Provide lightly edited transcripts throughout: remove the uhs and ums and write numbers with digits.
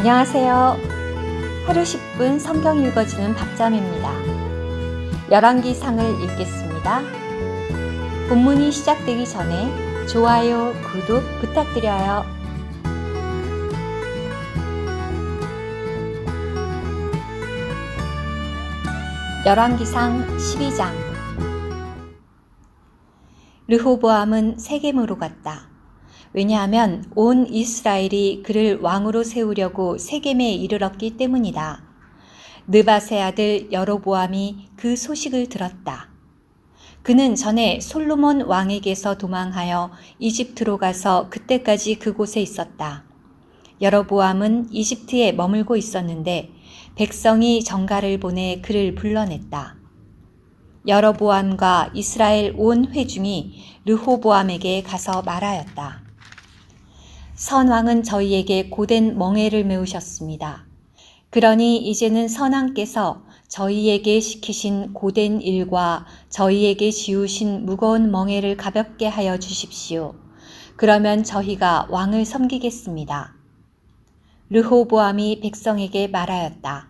안녕하세요. 하루 10분 성경 읽어주는 박자매입니다. 열왕기상을 읽겠습니다. 본문이 시작되기 전에 좋아요, 구독 부탁드려요. 열왕기상 12장. 르호보암은 세겜으로 갔다. 왜냐하면 온 이스라엘이 그를 왕으로 세우려고 세겜에 이르렀기 때문이다. 느밧의 아들 여로보암이 그 소식을 들었다. 그는 전에 솔로몬 왕에게서 도망하여 이집트로 가서 그때까지 그곳에 있었다. 여로보암은 이집트에 머물고 있었는데 백성이 전가를 보내 그를 불러냈다. 여로보암과 이스라엘 온 회중이 르호보암에게 가서 말하였다. 선왕은 저희에게 고된 멍에를 메우셨습니다. 그러니 이제는 선왕께서 저희에게 시키신 고된 일과 저희에게 지우신 무거운 멍에를 가볍게 하여 주십시오. 그러면 저희가 왕을 섬기겠습니다. 르호보암이 백성에게 말하였다.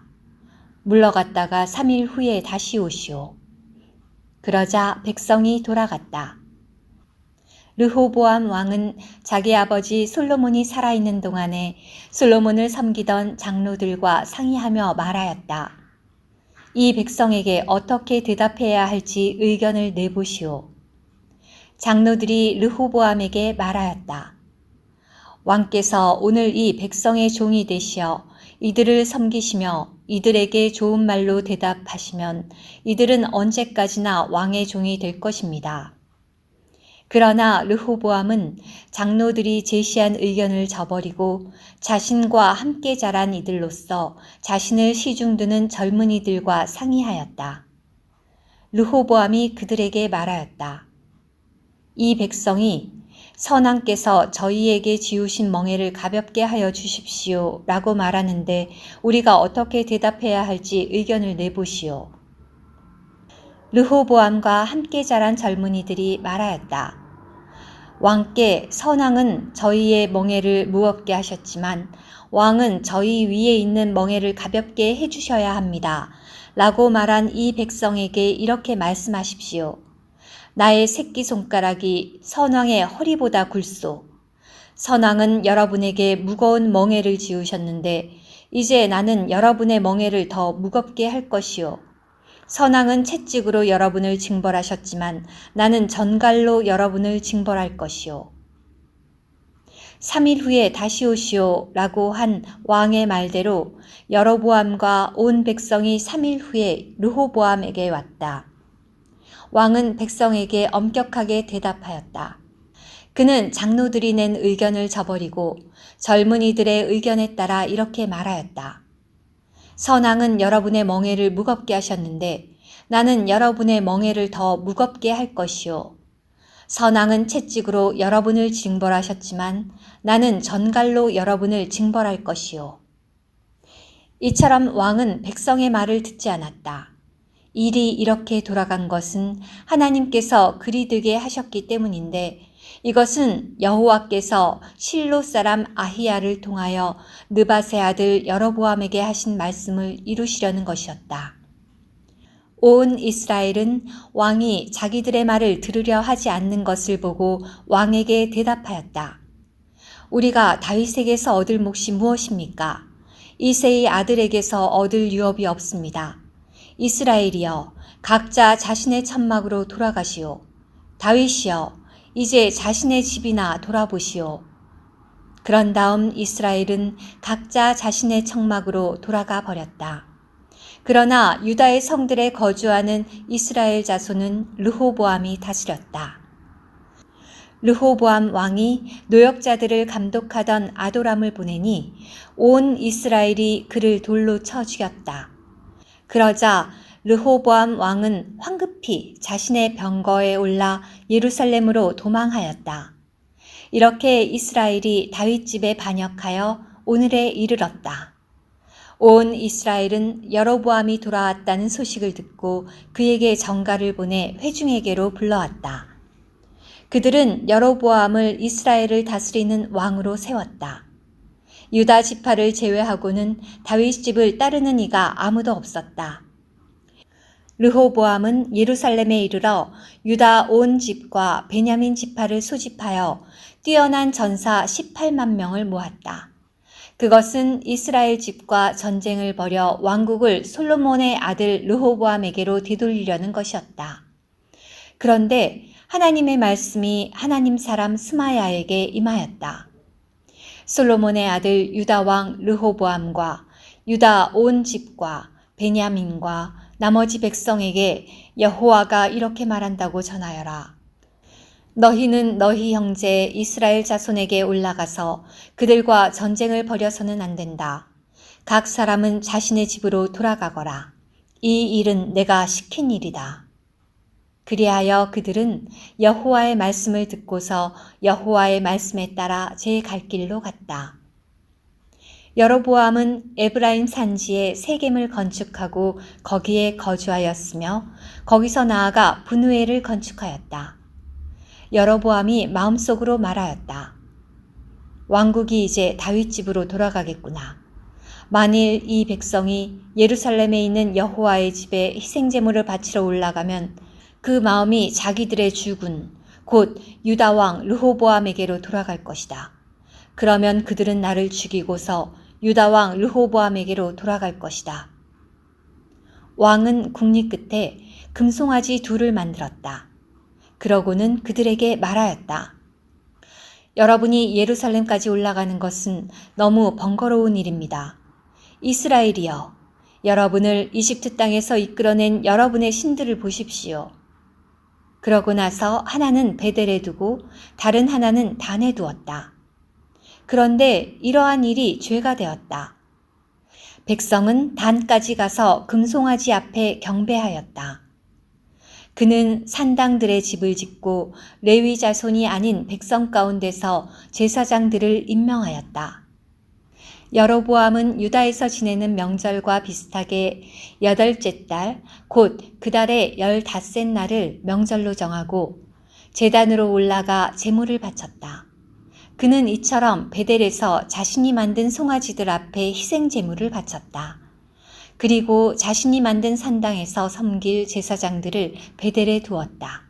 물러갔다가 3일 후에 다시 오시오. 그러자 백성이 돌아갔다. 르호보암 왕은 자기 아버지 솔로몬이 살아있는 동안에 솔로몬을 섬기던 장로들과 상의하며 말하였다. 이 백성에게 어떻게 대답해야 할지 의견을 내보시오. 장로들이 르호보암에게 말하였다. 왕께서 오늘 이 백성의 종이 되시어 이들을 섬기시며 이들에게 좋은 말로 대답하시면 이들은 언제까지나 왕의 종이 될 것입니다. 그러나 르호보암은 장로들이 제시한 의견을 저버리고 자신과 함께 자란 이들로서 자신을 시중드는 젊은이들과 상의하였다. 르호보암이 그들에게 말하였다. 이 백성이 선왕께서 저희에게 지우신 멍에를 가볍게 하여 주십시오 라고 말하는데 우리가 어떻게 대답해야 할지 의견을 내보시오. 르호보암과 함께 자란 젊은이들이 말하였다. 왕께 선왕은 저희의 멍에를 무겁게 하셨지만 왕은 저희 위에 있는 멍에를 가볍게 해주셔야 합니다. 라고 말한 이 백성에게 이렇게 말씀하십시오. 나의 새끼손가락이 선왕의 허리보다 굵소. 선왕은 여러분에게 무거운 멍에를 지우셨는데 이제 나는 여러분의 멍에를 더 무겁게 할 것이요. 선왕은 채찍으로 여러분을 징벌하셨지만 나는 전갈로 여러분을 징벌할 것이요. 3일 후에 다시 오시오 라고 한 왕의 말대로 여로보암과 온 백성이 3일 후에 르호보암에게 왔다. 왕은 백성에게 엄격하게 대답하였다. 그는 장로들이 낸 의견을 저버리고 젊은이들의 의견에 따라 이렇게 말하였다. 선왕은 여러분의 멍에를 무겁게 하셨는데 나는 여러분의 멍에를 더 무겁게 할 것이요. 선왕은 채찍으로 여러분을 징벌하셨지만 나는 전갈로 여러분을 징벌할 것이요. 이처럼 왕은 백성의 말을 듣지 않았다. 일이 이렇게 돌아간 것은 하나님께서 그리 되게 하셨기 때문인데 이것은 여호와께서 실로 사람 아히야를 통하여 느밧의 아들 여로보암에게 하신 말씀을 이루시려는 것이었다. 온 이스라엘은 왕이 자기들의 말을 들으려 하지 않는 것을 보고 왕에게 대답하였다. 우리가 다윗에게서 얻을 몫이 무엇입니까? 이새의 아들에게서 얻을 유업이 없습니다. 이스라엘이여, 각자 자신의 천막으로 돌아가시오. 다윗이여, 이제 자신의 집이나 돌아보시오. 그런 다음 이스라엘은 각자 자신의 천막으로 돌아가 버렸다. 그러나 유다의 성들에 거주하는 이스라엘 자손은 르호보암이 다스렸다. 르호보암 왕이 노역자들을 감독하던 아도람을 보내니 온 이스라엘이 그를 돌로 쳐 죽였다. 그러자 르호보암 왕은 황급히 자신의 병거에 올라 예루살렘으로 도망하였다. 이렇게 이스라엘이 다윗 집에 반역하여 오늘에 이르렀다. 온 이스라엘은 여로보암이 돌아왔다는 소식을 듣고 그에게 전가를 보내 회중에게로 불러왔다. 그들은 여로보암을 이스라엘을 다스리는 왕으로 세웠다. 유다 지파를 제외하고는 다윗 집을 따르는 이가 아무도 없었다. 르호보암은 예루살렘에 이르러 유다 온 집과 베냐민 지파를 소집하여 뛰어난 전사 18만 명을 모았다. 그것은 이스라엘 집과 전쟁을 벌여 왕국을 솔로몬의 아들 르호보암에게로 되돌리려는 것이었다. 그런데 하나님의 말씀이 하나님 사람 스마야에게 임하였다. 솔로몬의 아들 유다 왕 르호보암과 유다 온 집과 베냐민과 나머지 백성에게 여호와가 이렇게 말한다고 전하여라. 너희는 너희 형제 이스라엘 자손에게 올라가서 그들과 전쟁을 벌여서는 안 된다. 각 사람은 자신의 집으로 돌아가거라. 이 일은 내가 시킨 일이다. 그리하여 그들은 여호와의 말씀을 듣고서 여호와의 말씀에 따라 제 갈 길로 갔다. 여로보암은 에브라임 산지에 세겜을 건축하고 거기에 거주하였으며 거기서 나아가 분우엘을 건축하였다. 여로보암이 마음속으로 말하였다. 왕국이 이제 다윗 집으로 돌아가겠구나. 만일 이 백성이 예루살렘에 있는 여호와의 집에 희생제물을 바치러 올라가면 그 마음이 자기들의 주군 곧 유다 왕 르호보암에게로 돌아갈 것이다. 그러면 그들은 나를 죽이고서 유다 왕 르호보암에게로 돌아갈 것이다. 왕은 국리 끝에 금송아지 둘을 만들었다. 그러고는 그들에게 말하였다. 여러분이 예루살렘까지 올라가는 것은 너무 번거로운 일입니다. 이스라엘이여, 여러분을 이집트 땅에서 이끌어낸 여러분의 신들을 보십시오. 그러고 나서 하나는 베델에 두고 다른 하나는 단에 두었다. 그런데 이러한 일이 죄가 되었다. 백성은 단까지 가서 금송아지 앞에 경배하였다. 그는 산당들의 집을 짓고 레위 자손이 아닌 백성 가운데서 제사장들을 임명하였다. 여로보암은 유다에서 지내는 명절과 비슷하게 8째 달, 곧 그 달의 15셋 날을 명절로 정하고 제단으로 올라가 제물을 바쳤다. 그는 이처럼 베델에서 자신이 만든 송아지들 앞에 희생 제물을 바쳤다. 그리고 자신이 만든 산당에서 섬길 제사장들을 베델에 두었다.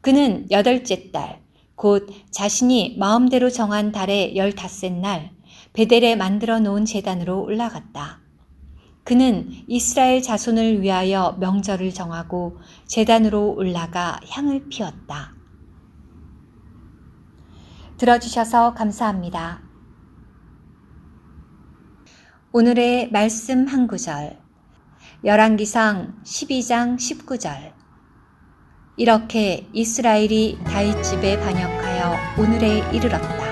그는 8째 달, 곧 자신이 마음대로 정한 달의 15셋 날 베델에 만들어 놓은 제단으로 올라갔다. 그는 이스라엘 자손을 위하여 명절을 정하고 제단으로 올라가 향을 피웠다. 들어주셔서 감사합니다. 오늘의 말씀 한 구절, 열왕기상 12장 19절. 이렇게 이스라엘이 다윗 집에 반역하여 오늘에 이르렀다.